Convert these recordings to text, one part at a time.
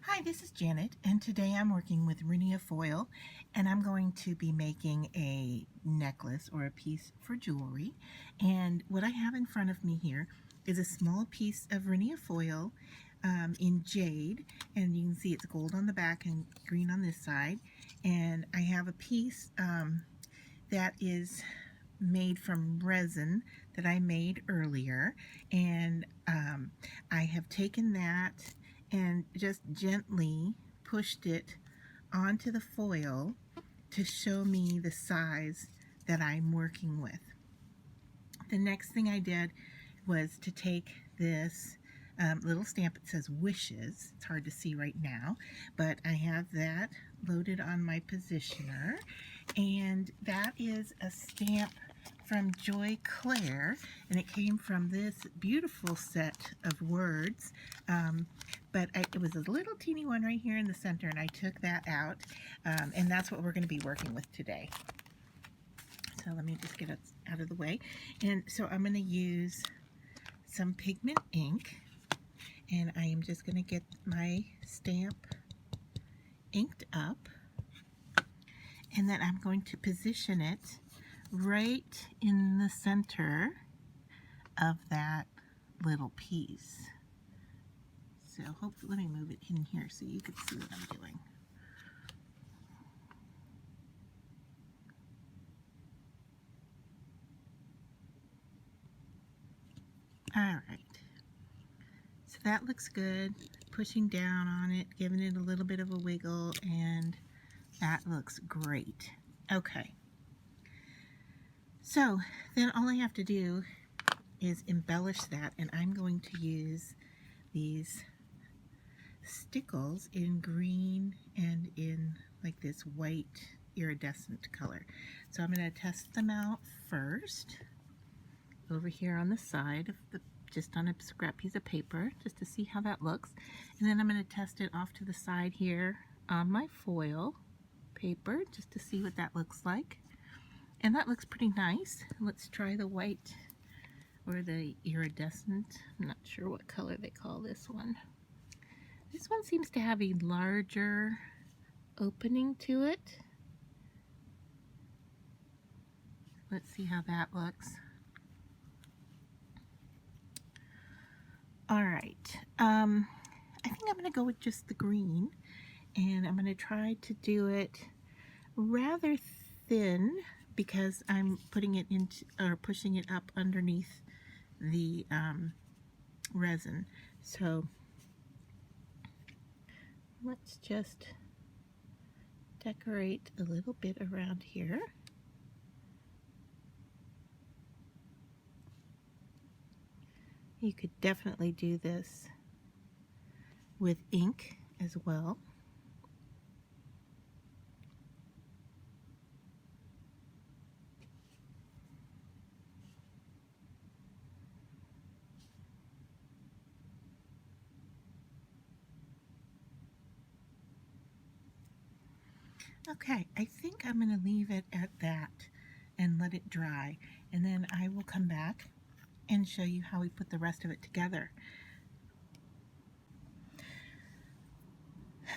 Hi, this is Janet, and today I'm working with Rinea Foil, and I'm going to be making a necklace or a piece for jewelry. And what I have in front of me here is a small piece of Rinea Foil in Jade, and you can see it's gold on the back and green on this side. And I have a piece that is made from resin that I made earlier, and I have taken that and just gently pushed it onto the foil to show me the size that I'm working with. The next thing I did was to take this little stamp. It says wishes. It's hard to see right now, but I have that loaded on my positioner, and that is a stamp from Joy Claire, and it came from this beautiful set of words, but it was a little teeny one right here in the center, and I took that out, and that's what we're going to be working with today. So let me just get it out of the way. And so I'm going to use some pigment ink, and I am just going to get my stamp inked up, and then I'm going to position it right in the center of that little piece. So hopefully, let me move it in here so you can see what I'm doing. All right, so that looks good. Pushing down on it, giving it a little bit of a wiggle, and that looks great. Okay, so then all I have to do is embellish that, and I'm going to use these stickles in green and in like this white iridescent color. So I'm going to test them out first over here on the side of the, just on a scrap piece of paper, just to see how that looks. And then I'm going to test it off to the side here on my foil paper just to see what that looks like. And that looks pretty nice. Let's try the white or the iridescent. I'm not sure what color they call this one. This one seems to have a larger opening to it. Let's see how that looks. All right, I think I'm going to go with just the green, and I'm going to try to do it rather thin because I'm putting it into, or pushing it up underneath the resin. So let's just decorate a little bit around here. You could definitely do this with ink as well. Okay, I think I'm going to leave it at that and let it dry, and then I will come back and show you how we put the rest of it together.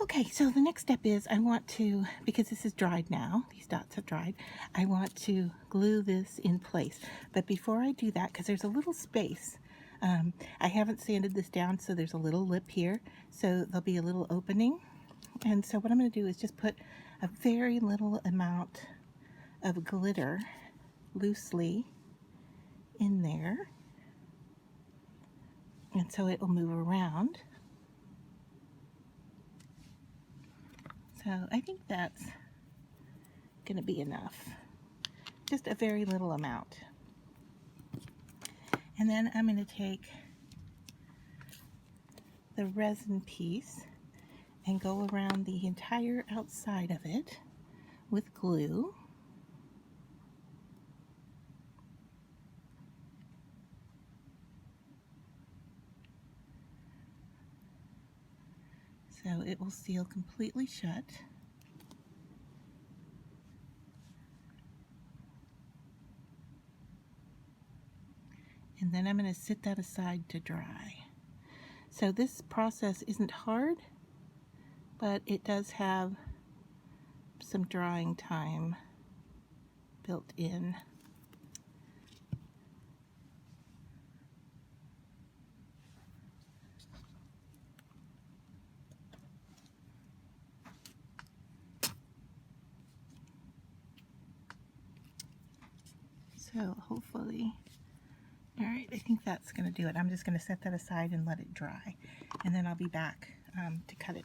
Okay, so the next step is I want to, because this is dried now, these dots have dried, I want to glue this in place. But before I do that, because there's a little space, I haven't sanded this down, so there's a little lip here, so there'll be a little opening. And so what I'm going to do is just put a very little amount of glitter loosely in there, and so it will move around. So I think that's going to be enough, just a very little amount. And then I'm going to take the resin piece and go around the entire outside of it with glue. So it will seal completely shut. And then I'm going to sit that aside to dry. So this process isn't hard. but it does have some drying time built in. So hopefully, all right, I think that's going to do it. I'm just going to set that aside and let it dry, and then I'll be back to cut it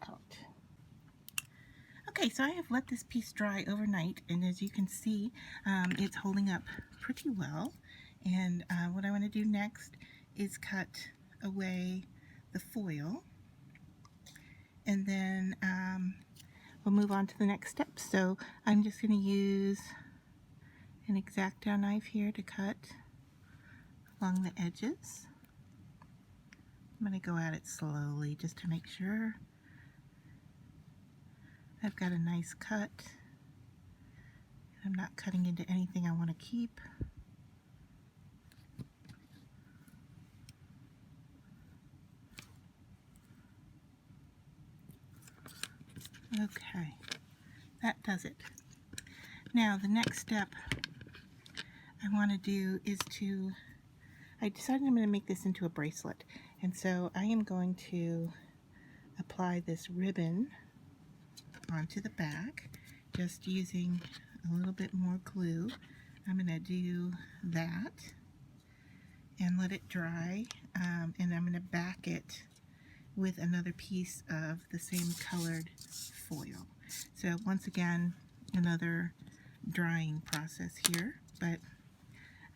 out. Okay, so I have let this piece dry overnight, and as you can see, it's holding up pretty well. And what I want to do next is cut away the foil, and then we'll move on to the next step. So I'm just going to use an X-Acto knife here to cut along the edges. I'm going to go at it slowly just to make sure I've got a nice cut. I'm not cutting into anything I want to keep. Okay, that does it. Now the next step I want to do is I decided I'm going to make this into a bracelet, and so I am going to apply this ribbon onto the back, just using a little bit more glue. I'm going to do that and let it dry, and I'm going to back it with another piece of the same colored foil. So once again, another drying process here, but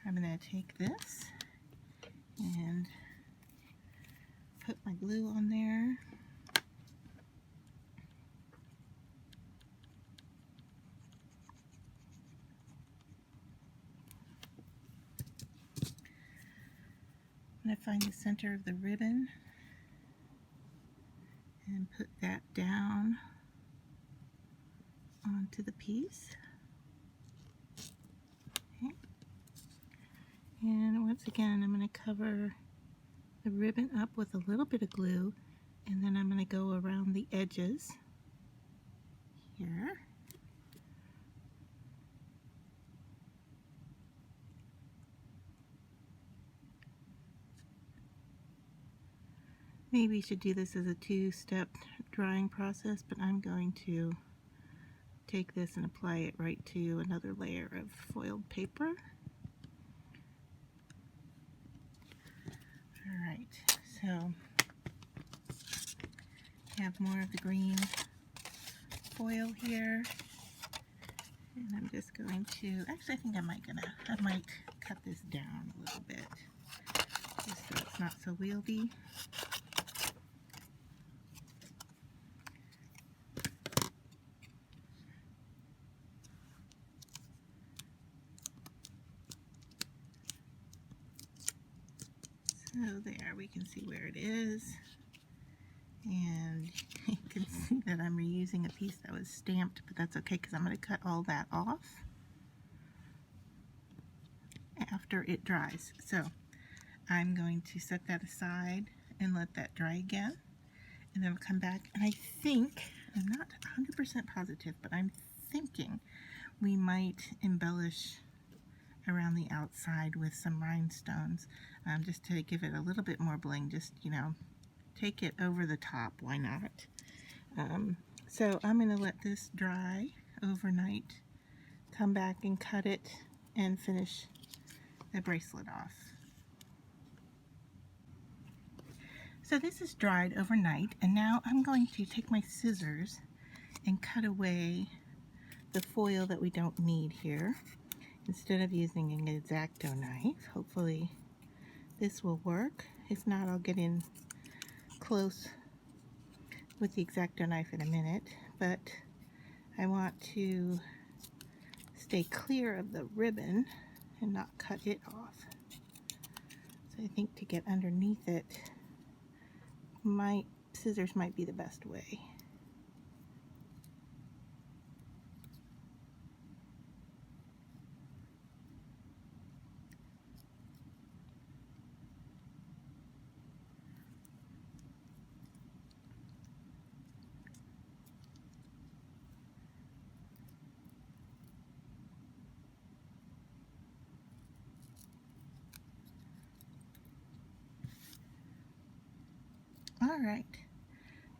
I'm going to take this and put my glue on there. I'm going to find the center of the ribbon and put that down onto the piece. Okay. And once again, I'm going to cover the ribbon up with a little bit of glue, and then I'm going to go around the edges here. Maybe you should do this as a two-step drying process, but I'm going to take this and apply it right to another layer of foiled paper. Alright, so I have more of the green foil here, and I'm just going to, actually I think I might cut this down a little bit, just so it's not so wieldy. So there, we can see where it is, and you can see that I'm reusing a piece that was stamped, but that's okay because I'm going to cut all that off after it dries. So I'm going to set that aside and let that dry again, and then I'll come back, and I think, I'm not 100% positive, but I'm thinking we might embellish around the outside with some rhinestones, just to give it a little bit more bling, just, you know, take it over the top, why not? So I'm going to let this dry overnight, come back and cut it, and finish the bracelet off. So this is dried overnight, and now I'm going to take my scissors and cut away the foil that we don't need here. Instead of using an X-Acto knife, hopefully this will work. If not, I'll get in close with the X-Acto knife in a minute, but I want to stay clear of the ribbon and not cut it off. So I think to get underneath it, my scissors might be the best way. Alright,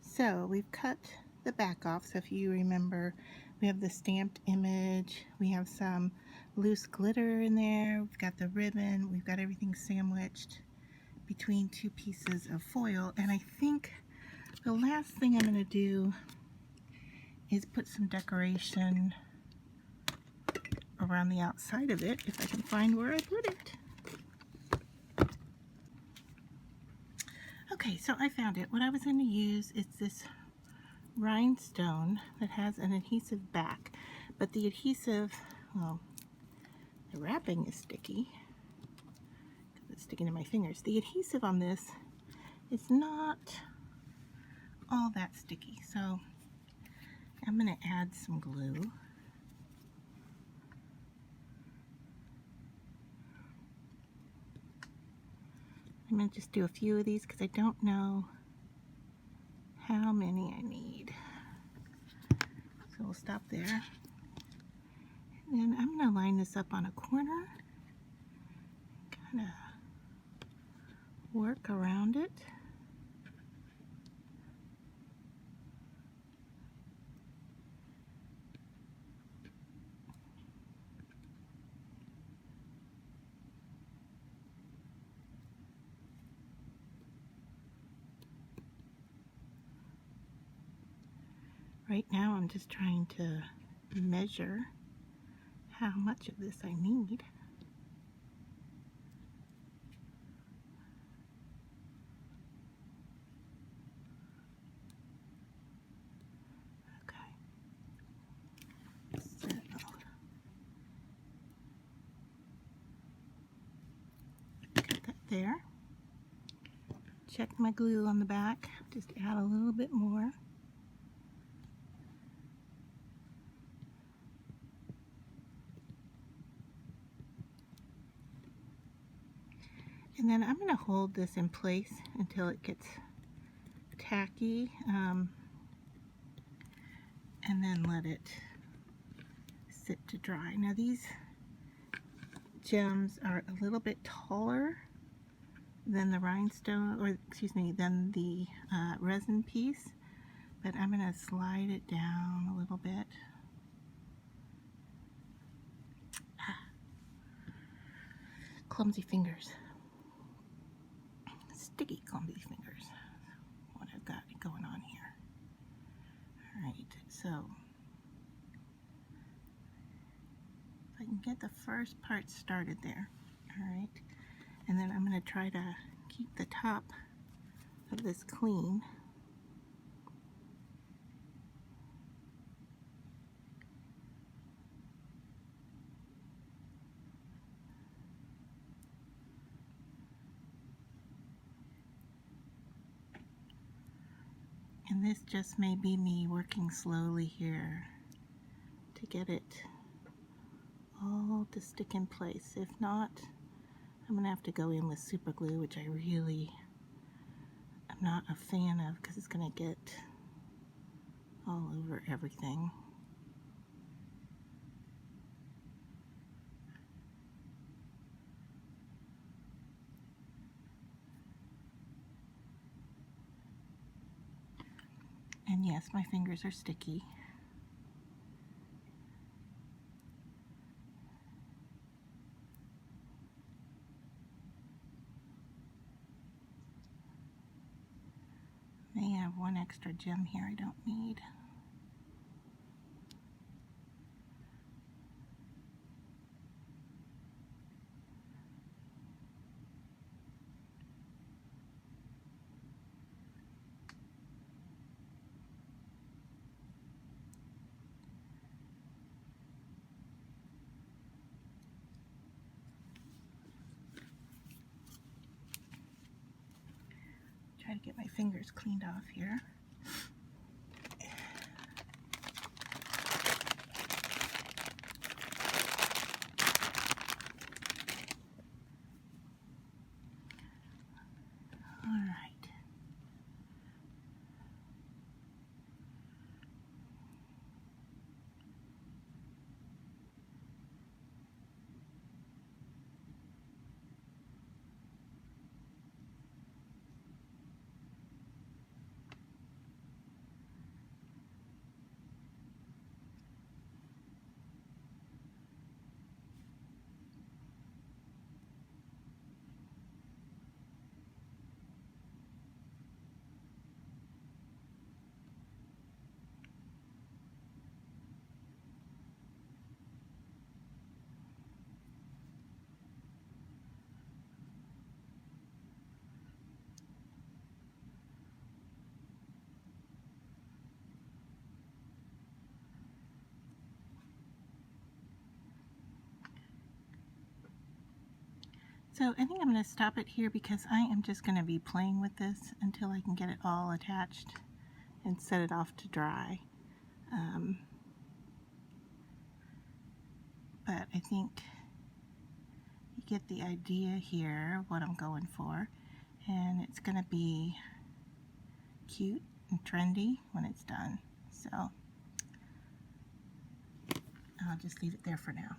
so we've cut the back off. So if you remember, we have the stamped image, we have some loose glitter in there, we've got the ribbon, we've got everything sandwiched between two pieces of foil. And I think the last thing I'm going to do is put some decoration around the outside of it, if I can find where I put it. Okay, so I found it. What I was going to use is this rhinestone that has an adhesive back, but the adhesive, well, the wrapping is sticky because it's sticking to my fingers. The adhesive on this is not all that sticky, so I'm going to add some glue. I'm going to just do a few of these because I don't know how many I need. So we'll stop there. And then I'm going to line this up on a corner, kind of work around it. Right now I'm just trying to measure how much of this I need. Okay. So got that there. Check my glue on the back. Just add a little bit more. And then I'm going to hold this in place until it gets tacky, and then let it sit to dry. Now these gems are a little bit taller than the rhinestone, or excuse me, than the resin piece, but I'm going to slide it down a little bit. Clumsy fingers. Sticky clumsy fingers. What I've got going on here. Alright, so if I can get the first part started there. Alright, and then I'm going to try to keep the top of this clean. And this just may be me working slowly here to get it all to stick in place. If not, I'm going to have to go in with super glue, which I really am not a fan of because it's going to get all over everything. And yes, my fingers are sticky. May have one extra gem here I don't need. Try to get my fingers cleaned off here. Alright. So I think I'm going to stop it here because I am just going to be playing with this until I can get it all attached and set it off to dry. But I think you get the idea here of what I'm going for, and it's going to be cute and trendy when it's done. So I'll just leave it there for now.